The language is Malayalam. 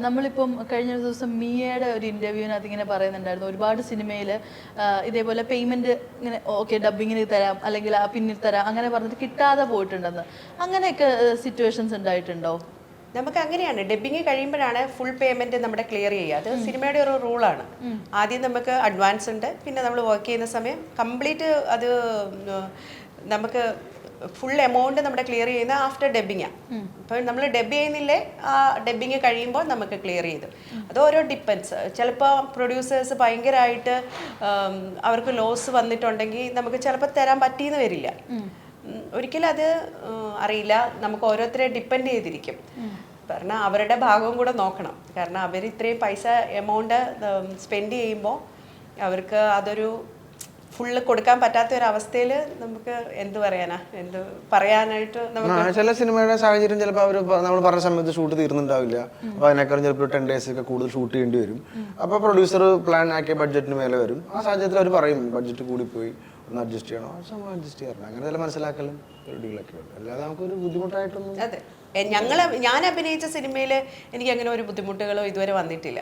നമ്മളിപ്പം കഴിഞ്ഞ ദിവസം മിയയുടെ ഒരു ഇന്റർവ്യൂവിനകത്ത് ഇങ്ങനെ പറയുന്നുണ്ടായിരുന്നു, ഒരുപാട് സിനിമയിൽ ഇതേപോലെ പേയ്മെന്റ് ഇങ്ങനെ ഓക്കെ ഡബിങ്ങിന് തരാം അല്ലെങ്കിൽ പിന്നിൽ തരാം അങ്ങനെ പറഞ്ഞിട്ട് കിട്ടാതെ പോയിട്ടുണ്ടെന്ന്. അങ്ങനെയൊക്കെ സിറ്റുവേഷൻസ് ഉണ്ടായിട്ടുണ്ടോ? നമുക്ക് അങ്ങനെയാണ്, ഡബ്ബിങ് കഴിയുമ്പോഴാണ് ഫുൾ പേയ്മെന്റ് നമ്മുടെ ക്ലിയർ ചെയ്യുക. അത് സിനിമയുടെ ഒരു റൂളാണ്. ആദ്യം നമുക്ക് അഡ്വാൻസ് ഉണ്ട്, പിന്നെ നമ്മൾ വർക്ക് ചെയ്യുന്ന സമയം കംപ്ലീറ്റ് അത് നമുക്ക് ഫുൾ എമൗണ്ട് നമ്മുടെ ക്ലിയർ ചെയ്യുന്ന ആഫ്റ്റർ ഡബ്ബിങ്ങാണ്. അപ്പോൾ നമ്മൾ ഡബ് ചെയ്യുന്നില്ലേ, ആ ഡബ്ബിങ് കഴിയുമ്പോൾ നമുക്ക് ക്ലിയർ ചെയ്തു. അത് ഓരോ ഡിപ്പെൻസ്. ചിലപ്പോൾ പ്രൊഡ്യൂസേഴ്സ് ഭയങ്കരമായിട്ട് അവർക്ക് ലോസ് വന്നിട്ടുണ്ടെങ്കിൽ നമുക്ക് ചിലപ്പോൾ തരാൻ പറ്റിയെന്ന് വരില്ല. ഒരിക്കലും അത് അറിയില്ല, നമുക്ക് ഓരോരുത്തരെ ഡിപ്പെൻഡ് ചെയ്തിരിക്കും. കാരണം അവരുടെ ഭാഗവും കൂടെ നോക്കണം. കാരണം അവർ ഇത്രയും പൈസ എമൗണ്ട് സ്പെൻഡ് ചെയ്യുമ്പോൾ അവർക്ക് അതൊരു ഫുള്ള് കൊടുക്കാൻ പറ്റാത്ത ഒരു അവസ്ഥയിൽ നമുക്ക് എന്ത് പറയാനായിട്ട് നമുക്ക് ചില സിനിമയുടെ സാഹചര്യം ചിലപ്പോൾ അവർ നമ്മൾ പറഞ്ഞ സമയത്ത് ഷൂട്ട് തീർന്നുണ്ടാവില്ല. അപ്പോൾ അതിനേക്കാളും ചിലപ്പോൾ 10 days ഒക്കെ കൂടുതൽ ഷൂട്ട് ചെയ്യേണ്ടി വരും. അപ്പോൾ പ്രൊഡ്യൂസർ പ്ലാൻ ആക്കിയ ബഡ്ജറ്റിന് മേലെ വരും. ആ സാഹചര്യത്തിൽ അവർ പറയും ബഡ്ജറ്റ് കൂടിപ്പോയി, ഒന്ന് അഡ്ജസ്റ്റ് ചെയ്യണോ, സംഭവം അഡ്ജസ്റ്റ് ചെയ്യാറുണ്ട്. അങ്ങനെ ചില മനസ്സിലാക്കലും റെഡികളൊക്കെ ഉണ്ട്. അല്ലാതെ നമുക്കൊരു ബുദ്ധിമുട്ടായിട്ടൊന്നും. അതെ, ഞാൻ അഭിനയിച്ച സിനിമയിൽ എനിക്ക് അങ്ങനെ ഒരു ബുദ്ധിമുട്ടുകളോ ഇതുവരെ വന്നിട്ടില്ല.